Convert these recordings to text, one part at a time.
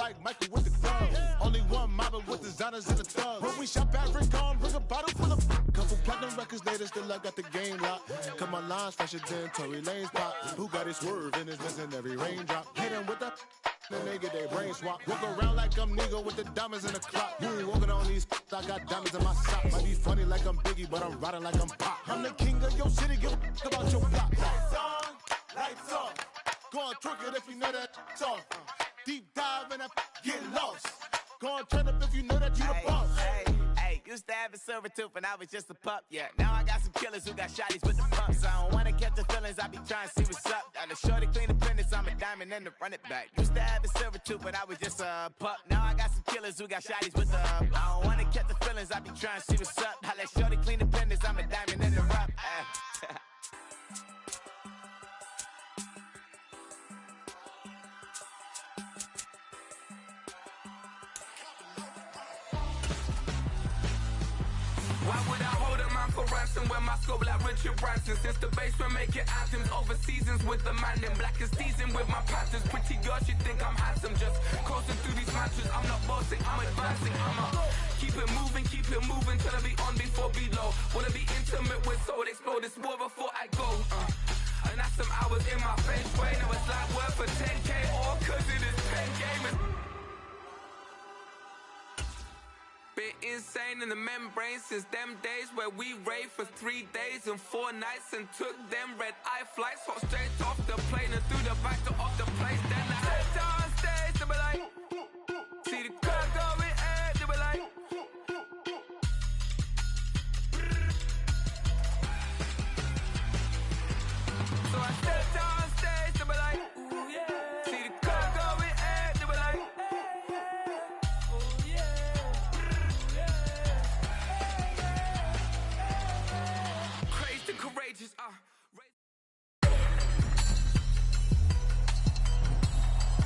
like Michael with the glove. Only one mobbing with designers in the tub. When we shop at Rincon, bring a bottle full of couple platinum records later, still I got the game locked. Cut my lines fresher than Tory Lane's pop. Who got it swerve in his missing every raindrop. Hit him with the then they get their brain swap. Walk around like I'm nigga with the diamonds in the clock. You ain't walking on these, I got diamonds in my sock. Might be funny like I'm Biggie, but I'm riding like I'm Pop. I'm the king of your city, give a about your block. Lights on, lights off. Go on, twerk it if you know that off. Deep dive and get lost. Go on, turn up if you know that you the boss. Hey, used to have a silver tooth and I was just a pup, yeah. Now I got some killers who got shotties with the pumps. I don't wanna catch the feelings, I be trying to see what's up. Got a shorty clean the business, I'm a diamond and to run it back. Used to have a silver tooth, but I was just a pup. Now I got some killers who got shotties with the I don't wanna catch the feelings, I be trying to see what's up. I let shorty clean the business, I'm a diamond and to run. Why would I hold a man for ransom when my scope like Richard Branson? Since the basement making anthems over seasons with the man in black is seasoned with my patterns. Pretty girl, she think I'm handsome. Just coasting through these matches. I'm not bossing, I'm advancing. I'ma keep it moving till I be on before below. Wanna be intimate with soul, explode this war before I go. And that's some hours in my feng shui. Now it's like work for 10K all cause it is 10 gamers. Been insane in the membrane since them days where we raved for 3 days and 4 nights and took them red eye flights, hot straight off the plane and through the back door of the place. Then I stepped on stage, they were like, see the crowd going air, they were like, so I stepped on stage, they were like, ooh yeah, see the crowd going air, they were like, oh yeah. Courageous,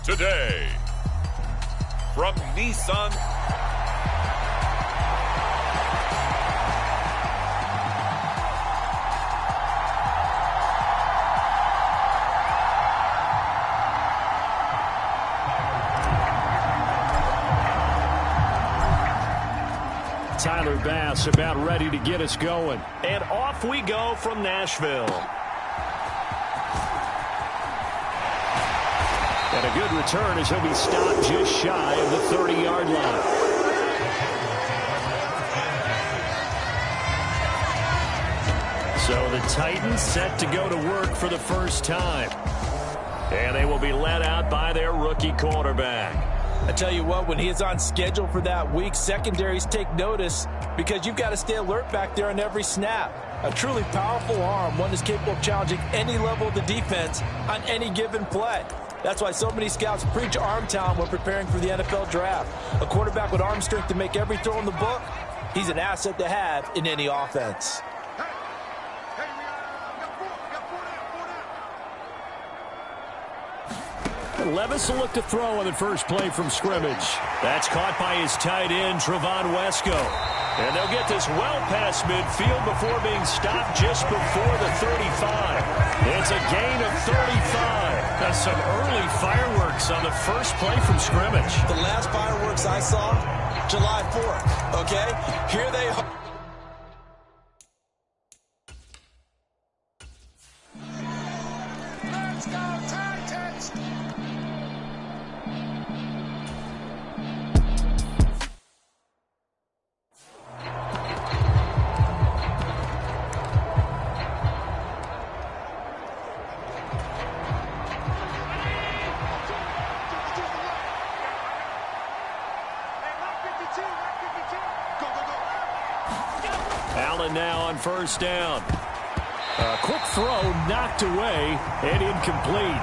Today, from Nissan. Tyler Bass about ready to get us going. And off we go from Nashville. And a good return as he'll be stopped just shy of the 30-yard line. So the Titans set to go to work for the first time. And they will be led out by their rookie quarterback. I tell you what, when he is on schedule for that week, secondaries take notice because you've got to stay alert back there on every snap. A truly powerful arm, one that's capable of challenging any level of the defense on any given play. That's why so many scouts preach arm talent when preparing for the NFL draft. A quarterback with arm strength to make every throw in the book, he's an asset to have in any offense. Levis will look to throw on the first play from scrimmage. That's caught by his tight end, Trevon Wesco. And they'll get this well past midfield before being stopped just before the 35. It's a gain of 35. That's some early fireworks on the first play from scrimmage. The last fireworks I saw, July 4th, okay? Here they are. Let's go, Titans! Allen now on first down. A quick throw knocked away and incomplete.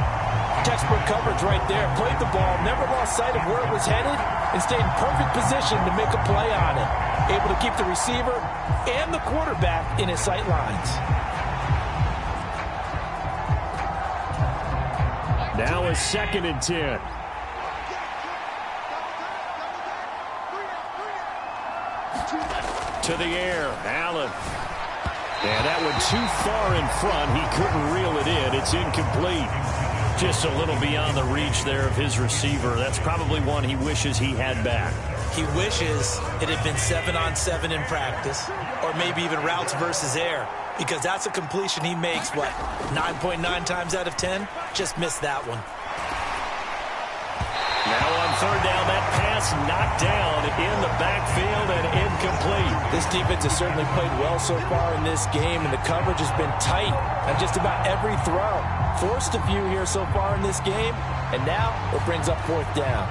Textbook coverage right there. Played the ball, never lost sight of where it was headed, and stayed in perfect position to make a play on it. Able to keep the receiver and the quarterback in his sight lines. Now a 2nd and 10. To the air, Allen. And that one too far in front. He couldn't reel it in. It's incomplete. Just a little beyond the reach there of his receiver. That's probably one he wishes he had back. He wishes it had been 7-on-7 in practice, or maybe even routes versus air, because that's a completion he makes, 9.9 times out of 10? Just missed that one. Now on third down, that pass knocked down in the backfield and incomplete. This defense has certainly played well so far in this game, and the coverage has been tight on just about every throw. Forced a few here so far in this game, and now it brings up fourth down.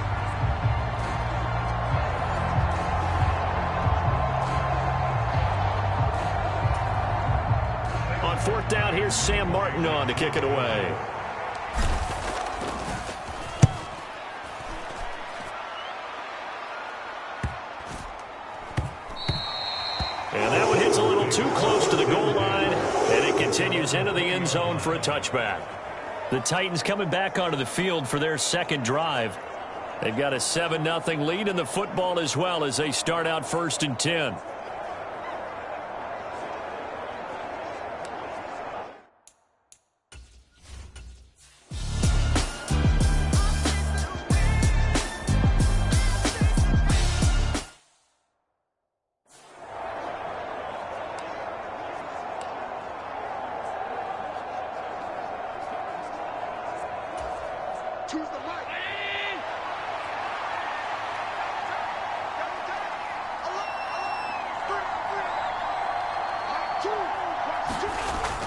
On fourth down, here's Sam Martin on to kick it away. And that one hits a little too close to the goal line, and it continues into the end zone for a touchback. The Titans coming back onto the field for their second drive. They've got a 7-0 lead in the football as well as they start out 1st and 10.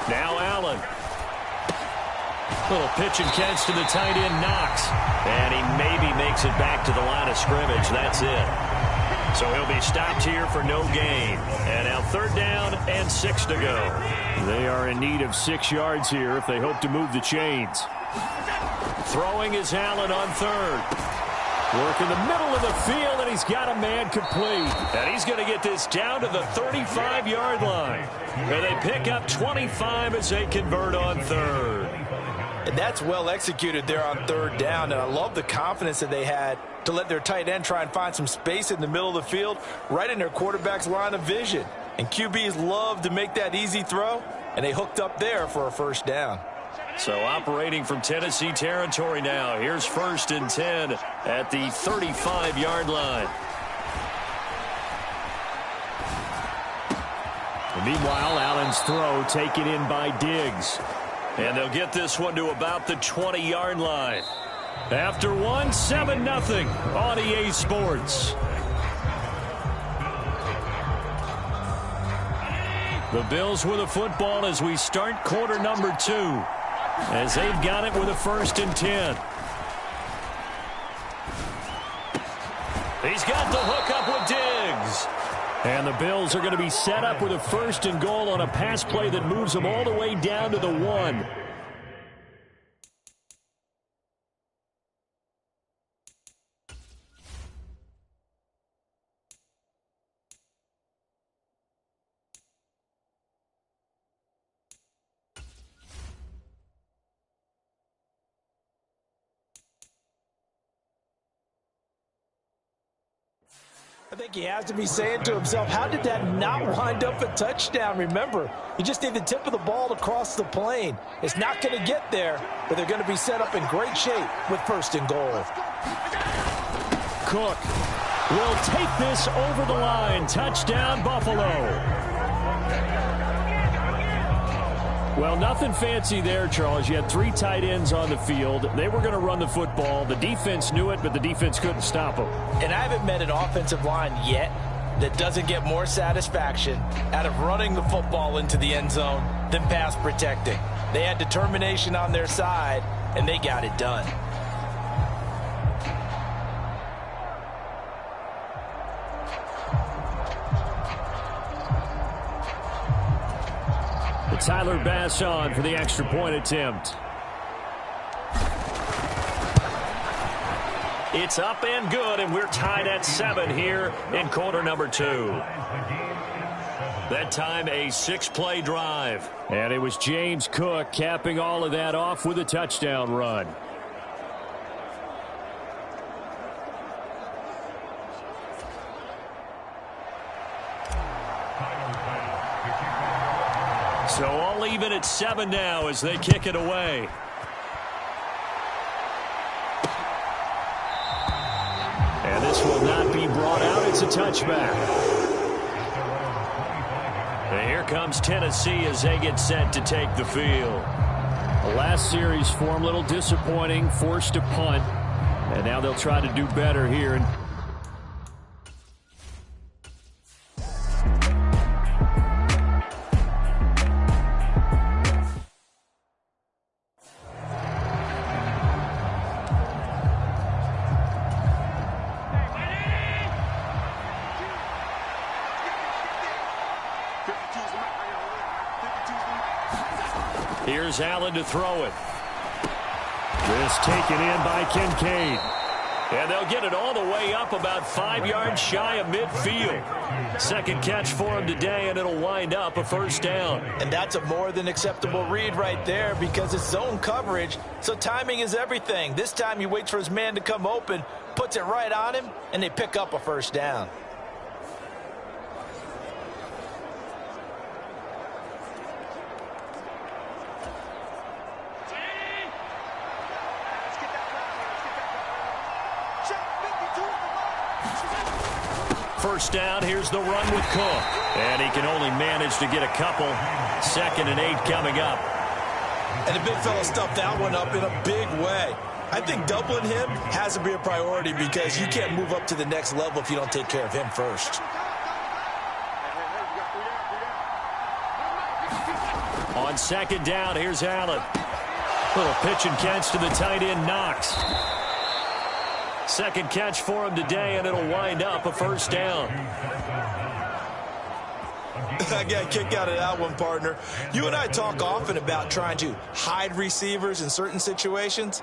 Now Allen. Little pitch and catch to the tight end, Knox. And he maybe makes it back to the line of scrimmage. That's it. So he'll be stopped here for no gain. And now third down and 6 to go. They are in need of 6 yards here if they hope to move the chains. Throwing is Allen on third. Work in the middle of the field, and he's got a man complete. And he's going to get this down to the 35-yard line. And they pick up 25 as they convert on third. And that's well executed there on third down. And I love the confidence that they had to let their tight end try and find some space in the middle of the field, right in their quarterback's line of vision. And QBs love to make that easy throw, and they hooked up there for a first down. So operating from Tennessee territory now. Here's 1st and 10 at the 35-yard line. And meanwhile, Allen's throw taken in by Diggs. And they'll get this one to about the 20-yard line. After one, 7-0 on EA Sports. The Bills with a football as we start quarter number 2. As they've got it with a 1st and 10. He's got the hook up with Diggs. And the Bills are going to be set up with a 1st and goal on a pass play that moves them all the way down to the 1. I think he has to be saying to himself, how did that not wind up a touchdown? Remember, you just need the tip of the ball to cross the plane. It's not going to get there, but they're going to be set up in great shape with 1st and goal. Cook will take this over the line. Touchdown, Buffalo. Well, nothing fancy there, Charles. You had 3 tight ends on the field. They were going to run the football. The defense knew it, but the defense couldn't stop them. And I haven't met an offensive line yet that doesn't get more satisfaction out of running the football into the end zone than pass protecting. They had determination on their side, and they got it done. Tyler Bass on for the extra point attempt. It's up and good, and we're tied at 7 here in quarter number 2. That time a 6-play drive. And it was James Cook capping all of that off with a touchdown run. So all even at 7 now as they kick it away. And this will not be brought out. It's a touchback. And here comes Tennessee as they get set to take the field. The last series for them, a little disappointing, forced to punt. And now they'll try to do better here. Here's Allen to throw it. This taken in by Kincaid. And they'll get it all the way up about 5 yards shy of midfield. Second catch for him today, and it'll wind up a first down. And that's a more than acceptable read right there because it's zone coverage, so timing is everything. This time he waits for his man to come open, puts it right on him, and they pick up a first down. First down, here's the run with Cook. And he can only manage to get a couple. 2nd and 8 coming up. And the big fella stuffed that one up in a big way. I think doubling him has to be a priority because you can't move up to the next level if you don't take care of him first. On 2nd down, here's Allen. Little pitch and catch to the tight end, Knox. Second catch for him today, and it'll wind up a first down. I got a kick out of that one, partner. You and I talk often about trying to hide receivers in certain situations,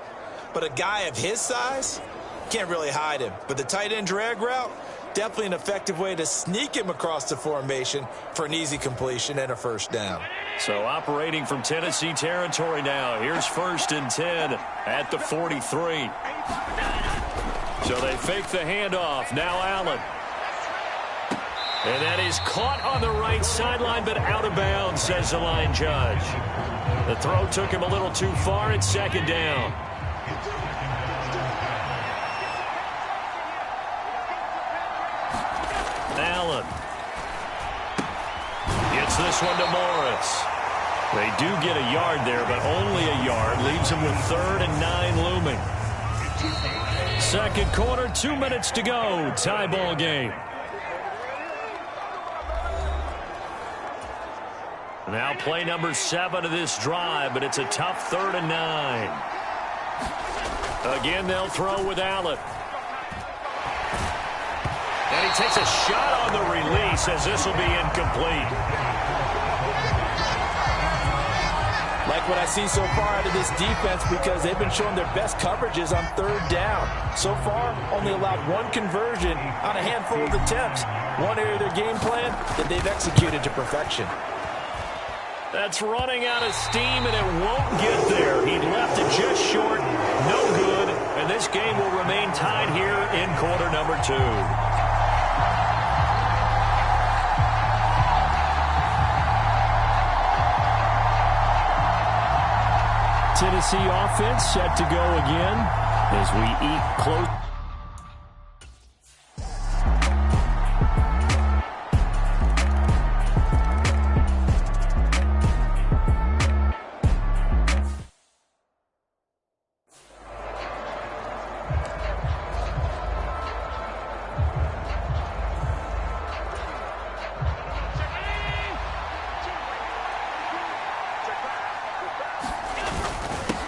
but a guy of his size can't really hide him. But the tight end drag route, definitely an effective way to sneak him across the formation for an easy completion and a first down. So operating from Tennessee territory now. Here's 1st and 10 at the 43. So they fake the handoff. Now Allen. And that is caught on the right sideline, but out of bounds, says the line judge. The throw took him a little too far. It's 2nd down. Allen. Gets this one to Morris. They do get a yard there, but only a yard. Leaves him with 3rd and 9 looming. Second quarter, 2 minutes to go. Tie ball game. Now play number 7 of this drive, but it's a tough 3rd and 9. Again, they'll throw with Allen. And he takes a shot on the release as this will be incomplete. Like what I see so far out of this defense because they've been showing their best coverages on 3rd down. So far, only allowed 1 conversion on a handful of attempts. One area of their game plan that they've executed to perfection. That's running out of steam, and it won't get there. He left it just short. No good. And this game will remain tied here in quarter number 2. Tennessee offense set to go again as we eat close.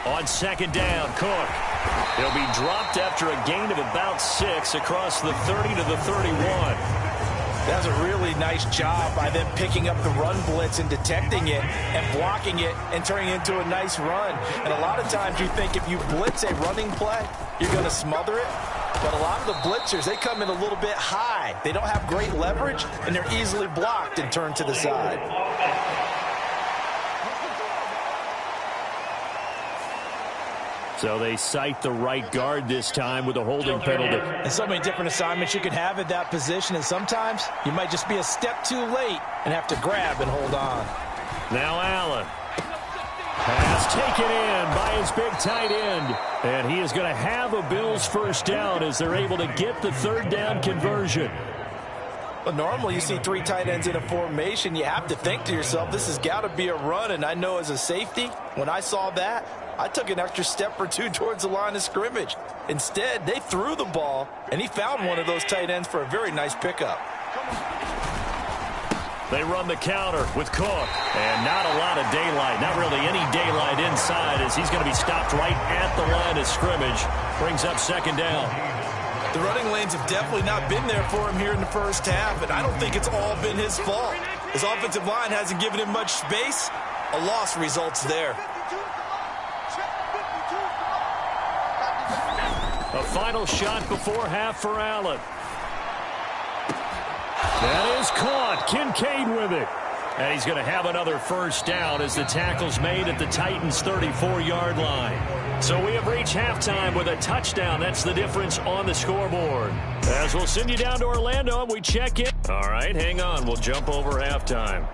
On 2nd down, Cook. He'll be dropped after a gain of about 6 across the 30 to the 31. That's a really nice job by them picking up the run blitz and detecting it and blocking it and turning it into a nice run. And a lot of times you think if you blitz a running play, you're going to smother it. But a lot of the blitzers, they come in a little bit high. They don't have great leverage, and they're easily blocked and turned to the side. So they cite the right guard this time with a holding penalty. And so many different assignments you can have at that position, and sometimes you might just be a step too late and have to grab and hold on. Now Allen. Pass It's taken in by his big tight end. And he is going to have a Bills first down as they're able to get the third down conversion. But normally you see three tight ends in a formation. You have to think to yourself, this has got to be a run. And I know as a safety, when I saw that, I took an extra step or two towards the line of scrimmage. Instead, they threw the ball, and he found one of those tight ends for a very nice pickup. They run the counter with Cook. And not a lot of daylight, not really any daylight inside as he's going to be stopped right at the line of scrimmage. Brings up second down. The running lanes have definitely not been there for him here in the first half, and I don't think it's all been his fault. His offensive line hasn't given him much space. A loss results there. A final shot before half for Allen. That is caught. Kincaid with it. And he's going to have another first down as the tackle's made at the Titans' 34-yard line. So we have reached halftime with a touchdown. That's the difference on the scoreboard. As we'll send you down to Orlando and we check in. All right, hang on. We'll jump over halftime.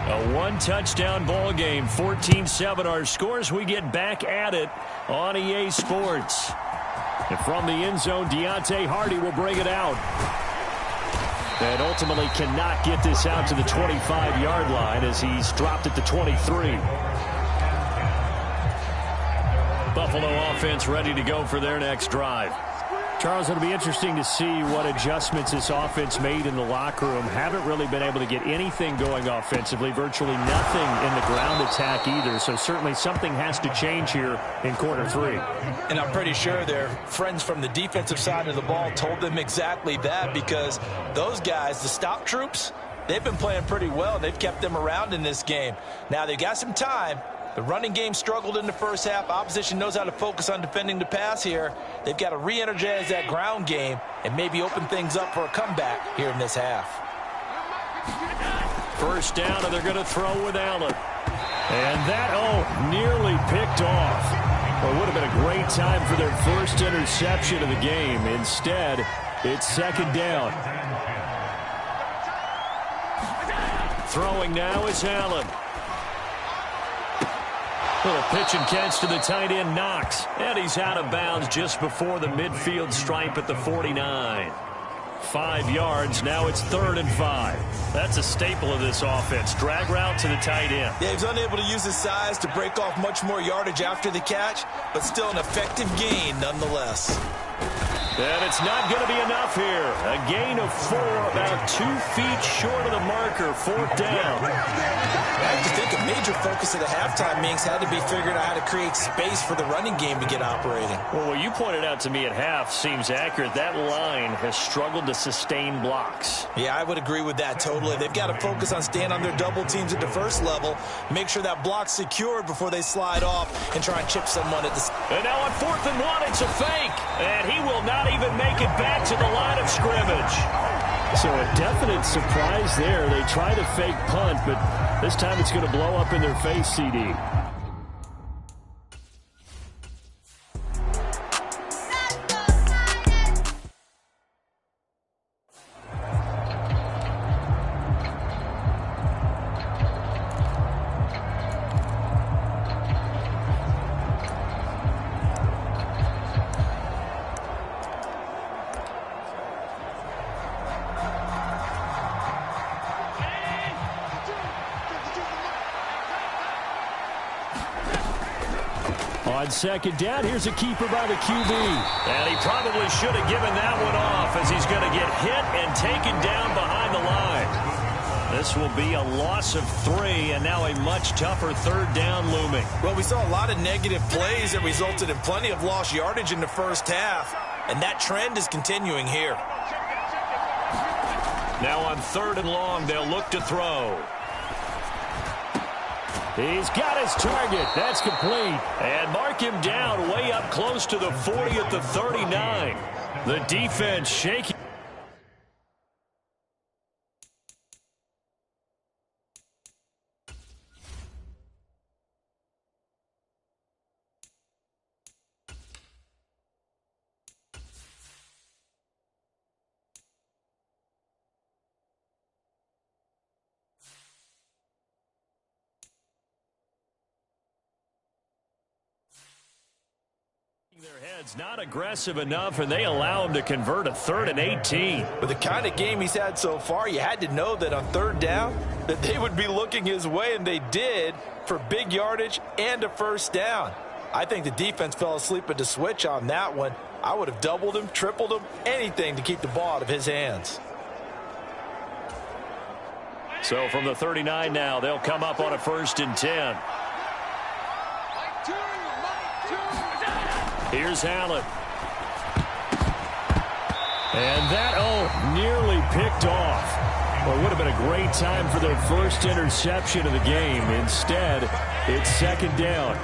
A one-touchdown ball game, 14-7 our scores. We get back at it on EA Sports. And from the end zone, Deontay Hardy will bring it out. And ultimately cannot get this out to the 25-yard line as he's dropped at the 23. Buffalo offense ready to go for their next drive. Charles, it'll be interesting to see what adjustments this offense made in the locker room. Haven't really been able to get anything going offensively, virtually nothing in the ground attack either. So certainly something has to change here in quarter three. And I'm pretty sure their friends from the defensive side of the ball told them exactly that, because those guys, the stop troops, they've been playing pretty well. They've kept them around in this game. Now they've got some time. The running game struggled in the first half. Opposition knows how to focus on defending the pass here. They've got to re-energize that ground game and maybe open things up for a comeback here in this half. First down, and they're going to throw with Allen. And that, nearly picked off. Well, it would have been a great time for their first interception of the game. Instead, it's second down. Throwing now is Allen. Little pitch and catch to the tight end, Knox. And he's out of bounds just before the midfield stripe at the 49. 5 yards. Now it's 3rd and 5. That's a staple of this offense. Drag route to the tight end. Yeah, he's unable to use his size to break off much more yardage after the catch, but still an effective gain nonetheless. And it's not going to be enough here. A gain of 4, about 2 feet short of the marker. 4th down. I have to think a major focus of the halftime meetings had to be figuring out how to create space for the running game to get operating. Well, what you pointed out to me at half seems accurate. That line has struggled to sustain blocks. Yeah, I would agree with that totally. They've got to focus on staying on their double teams at the first level, make sure that block's secured before they slide off and try and chip someone at the... And now on 4th and 1, it's a fake. And he will not even make it back to the line of scrimmage. So a definite surprise there. They try to fake punt, but this time it's going to blow up in their face, CD. On second down, here's a keeper by the QB. And he probably should have given that one off as he's going to get hit and taken down behind the line. This will be a loss of 3, and now a much tougher third down looming. Well, we saw a lot of negative plays that resulted in plenty of lost yardage in the first half, and that trend is continuing here. Now on 3rd and long, they'll look to throw. He's got his target. That's complete. And mark him down way up close to the 40 at the 39. The defense shaking. Their heads not aggressive enough, and they allow him to convert a 3rd and 18. With the kind of game he's had so far, you had to know that on 3rd down that they would be looking his way, and they did, for big yardage and a 1st down. I think the defense fell asleep at the switch on that one. I would have doubled him, tripled him, anything to keep the ball out of his hands. So from the 39 now, they'll come up on a 1st and 10. Here's Allen. And that, nearly picked off. Well, it would have been a great time for their first interception of the game. Instead, it's 2nd down.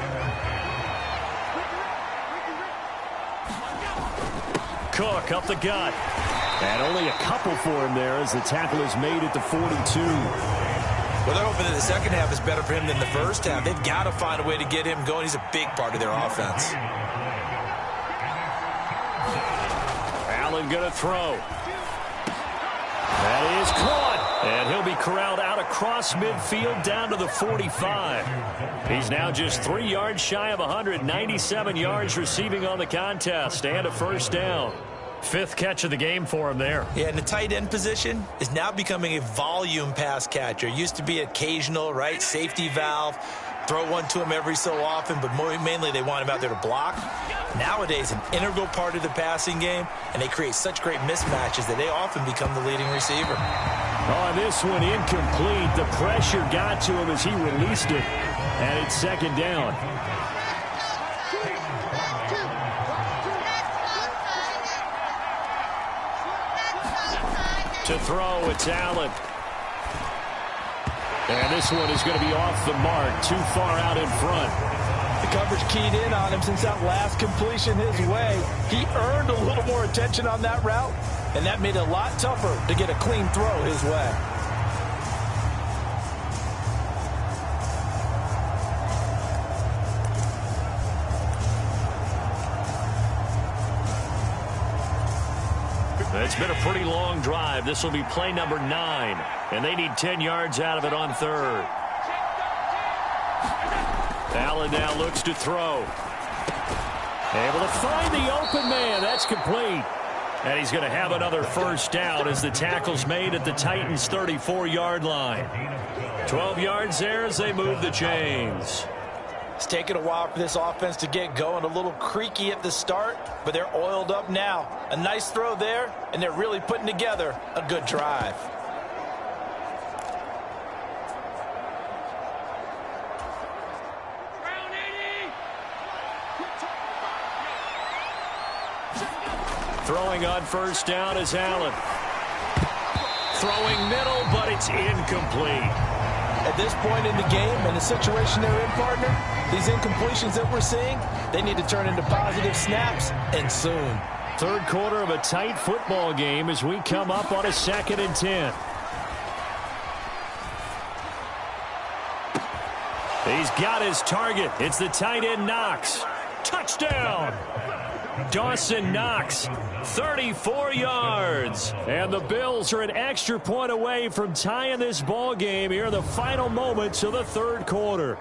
Cook up the gut. And only a couple for him there as the tackle is made at the 42. Well, they're hoping that the second half is better for him than the first half. They've got to find a way to get him going. He's a big part of their offense. Allen going to throw. That is caught. And he'll be corralled out across midfield down to the 45. He's now just 3 yards shy of 197 yards receiving on the contest and a 1st down. 5th catch of the game for him there. Yeah, and the tight end position is now becoming a volume pass catcher. Used to be occasional, right? Safety valve. Throw one to him every so often, but mainly they want him out there to block. Nowadays, an integral part of the passing game, and they create such great mismatches that they often become the leading receiver. On this one, incomplete. The pressure got to him as he released it, and it's 2nd down. To throw, it's Allen. And this one is going to be off the mark, too far out in front. The coverage keyed in on him since that last completion his way. He earned a little more attention on that route, and that made it a lot tougher to get a clean throw his way. It's been a pretty long drive. This will be play number 9, and they need 10 yards out of it on 3rd. Allen now looks to throw. Able to find the open man. That's complete. And he's going to have another 1st down as the tackle's made at the Titans' 34-yard line. 12 yards there as they move the chains. It's taken a while for this offense to get going. A little creaky at the start, but they're oiled up now. A nice throw there, and they're really putting together a good drive. Throwing on 1st down is Allen. Throwing middle, but it's incomplete. At this point in the game and the situation they're in, partner, these incompletions that we're seeing, they need to turn into positive snaps, and soon. 3rd quarter of a tight football game as we come up on a 2nd and 10. He's got his target. It's the tight end Knox. Touchdown! Dawson Knox, 34 yards. And the Bills are an extra point away from tying this ball game here in the final moments of the 3rd quarter.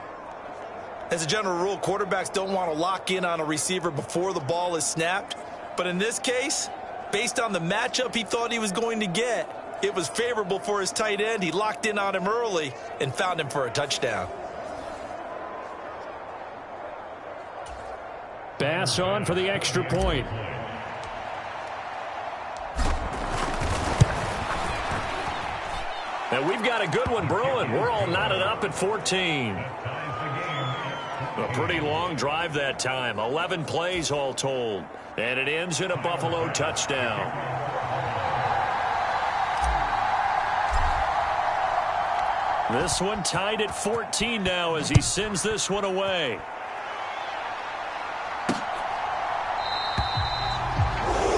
As a general rule, quarterbacks don't want to lock in on a receiver before the ball is snapped. But in this case, based on the matchup he thought he was going to get, it was favorable for his tight end. He locked in on him early and found him for a touchdown. Bass on for the extra point. And we've got a good one brewing. We're all knotted up at 14. A pretty long drive that time. 11 plays all told. And it ends in a Buffalo touchdown. This one tied at 14 now as he sends this one away.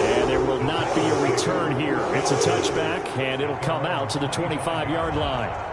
And there will not be a return here. It's a touchback, and it'll come out to the 25-yard line.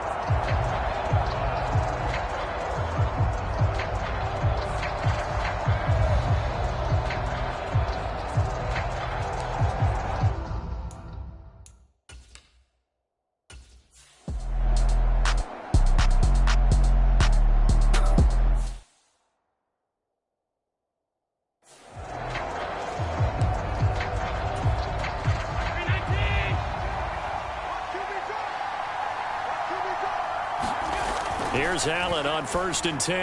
Here's Allen on 1st and 10.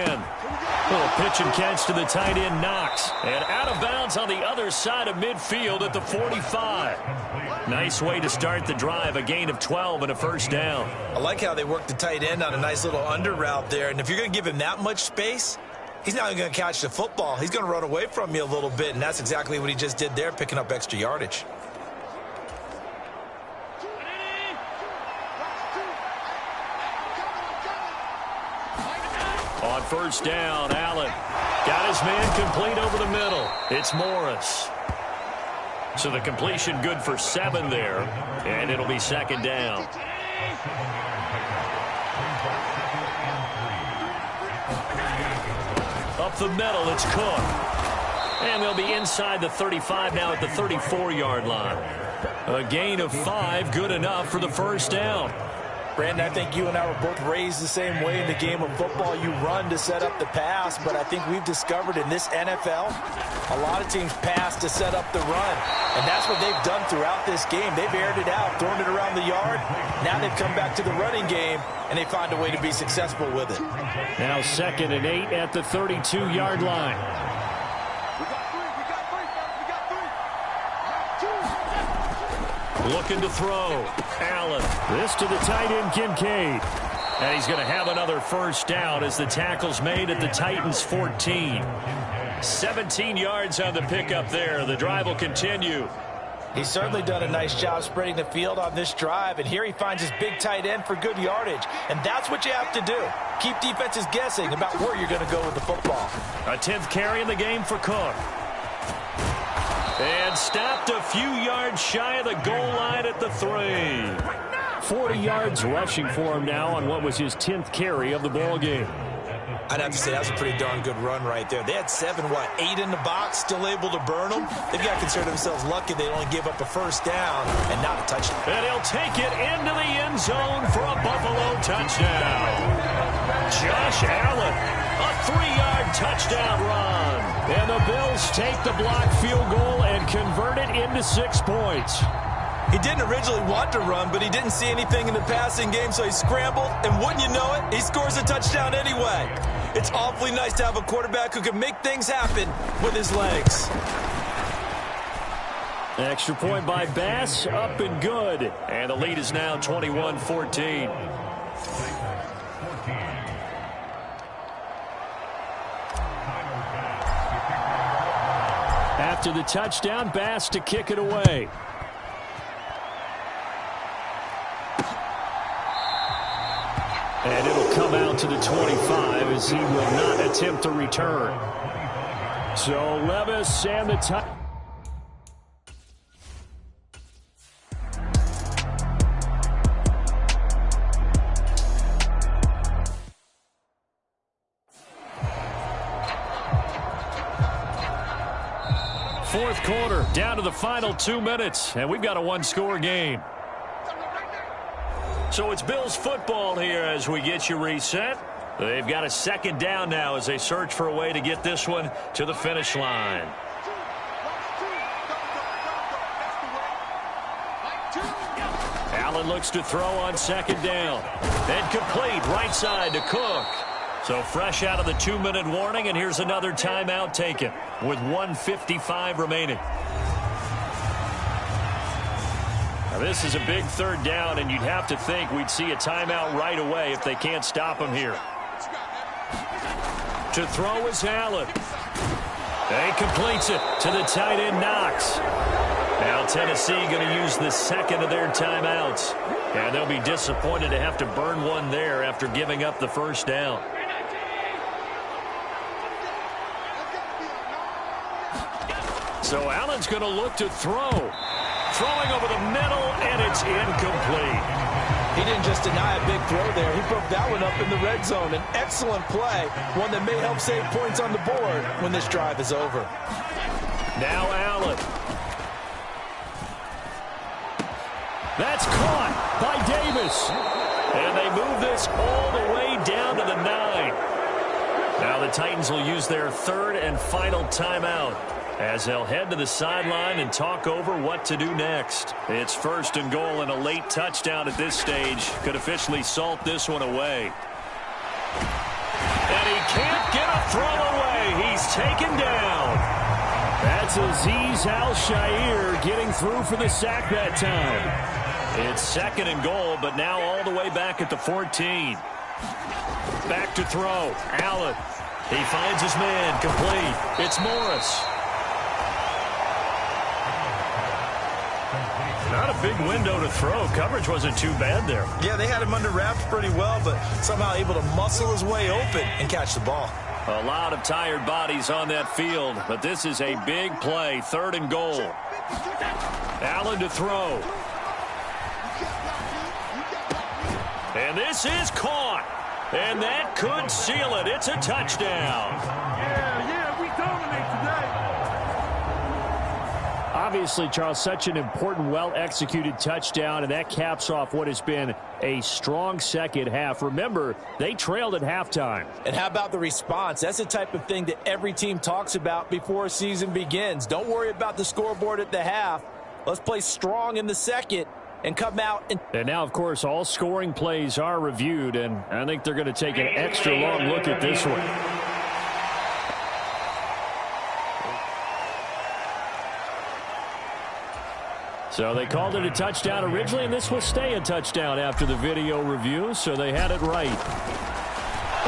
Little pitch and catch to the tight end, Knox. And out of bounds on the other side of midfield at the 45. Nice way to start the drive, a gain of 12 and a first down. I like how they work the tight end on a nice little under route there. And if you're going to give him that much space, he's not going to catch the football. He's going to run away from you a little bit, and that's exactly what he just did there, picking up extra yardage. On 1st down, Allen got his man complete over the middle. It's Morris. So the completion good for 7 there, and it'll be 2nd down. Up the middle, it's Cook. And they'll be inside the 35 now at the 34-yard line. A gain of 5, good enough for the first down. Brandon, I think you and I were both raised the same way in the game of football. You run to set up the pass, but I think we've discovered in this NFL, a lot of teams pass to set up the run. And that's what they've done throughout this game. They've aired it out, thrown it around the yard. Now they've come back to the running game, and they find a way to be successful with it. Now 2nd and 8 at the 32-yard line. Looking to throw. Allen. This to the tight end, Kincaid. And he's going to have another first down as the tackle's made at the Titans' 14. 17 yards on the pickup there. The drive will continue. He's certainly done a nice job spreading the field on this drive. And here he finds his big tight end for good yardage. And that's what you have to do. Keep defenses guessing about where you're going to go with the football. A 10th carry in the game for Cook. And stopped a few yards shy of the goal line at the 3. 40 yards rushing for him now on what was his 10th carry of the ball game. I'd have to say that was a pretty darn good run right there. They had 8 in the box, still able to burn them. They've got to consider themselves lucky they only gave up a first down and not a touchdown. And he'll take it into the end zone for a Buffalo touchdown. Josh Allen, a 3-yard touchdown run. And the Bills take the block field goal and convert it into 6 points. He didn't originally want to run, but he didn't see anything in the passing game, so he scrambled, and wouldn't you know it, he scores a touchdown anyway. It's awfully nice to have a quarterback who can make things happen with his legs. Extra point by Bass, up and good. And the lead is now 21-14. After the touchdown, Bass to kick it away. And it'll come out to the 25 as he will not attempt to return. So Levis and the time. Fourth quarter, down to the final 2 minutes, and we've got a one-score game. So it's Bills football here as we get you reset. They've got a 2nd down now as they search for a way to get this one to the finish line. Allen looks to throw on 2nd down. And complete right side to Cook. So fresh out of the 2-minute warning, and here's another timeout taken with 1:55 remaining. Now this is a big third down, and you'd have to think we'd see a timeout right away if they can't stop him here. To throw is Allen. He completes it to the tight end, Knox. Now Tennessee going to use the second of their timeouts. And they'll be disappointed to have to burn one there after giving up the first down. So Allen's going to look to throw. Throwing over the middle, and it's incomplete. He didn't just deny a big throw there. He broke that one up in the red zone. An excellent play, one that may help save points on the board when this drive is over. Now Allen. That's caught by Davis. And they move this all the way down to the 9. Now the Titans will use their third and final timeout as they'll head to the sideline and talk over what to do next. It's 1st and goal, and a late touchdown at this stage could officially salt this one away. And he can't get a throw away. He's taken down. That's Azeez Al-Shaair getting through for the sack that time. It's 2nd and goal, but now all the way back at the 14. Back to throw. Allen. He finds his man. Complete. It's Morris. Not a big window to throw. Coverage wasn't too bad there. Yeah, they had him under wraps pretty well, but somehow able to muscle his way open and catch the ball. A lot of tired bodies on that field, but this is a big play. 3rd and goal. Allen to throw. And this is caught. And that could seal it. It's a touchdown. Yeah, we dominate today. Obviously, Charles, such an important, well-executed touchdown, and that caps off what has been a strong second half. Remember, they trailed at halftime. And how about the response? That's the type of thing that every team talks about before a season begins. Don't worry about the scoreboard at the half. Let's play strong in the second and come out. And now, of course, all scoring plays are reviewed, and I think they're going to take an extra long look at this one. So they called it a touchdown originally, and this will stay a touchdown after the video review, so they had it right.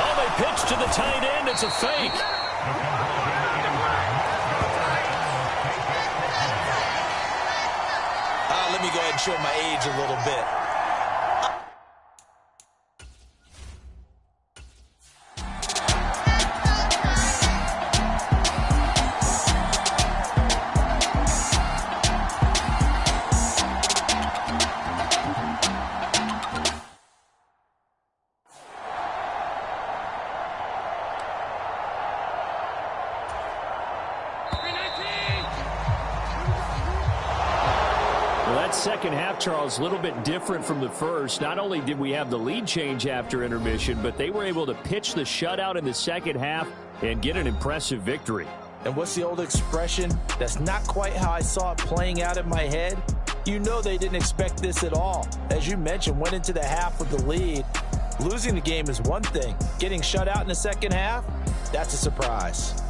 Oh, they pitched to the tight end. It's a fake. Let me go ahead and show my age a little bit. Second half, Charles, a little bit different from the first. Not only did we have the lead change after intermission, but they were able to pitch the shutout in the second half and get an impressive victory. And what's the old expression? That's not quite how I saw it playing out in my head. You know they didn't expect this at all. As you mentioned, went into the half with the lead. Losing the game is one thing. Getting shut out in the second half, that's a surprise.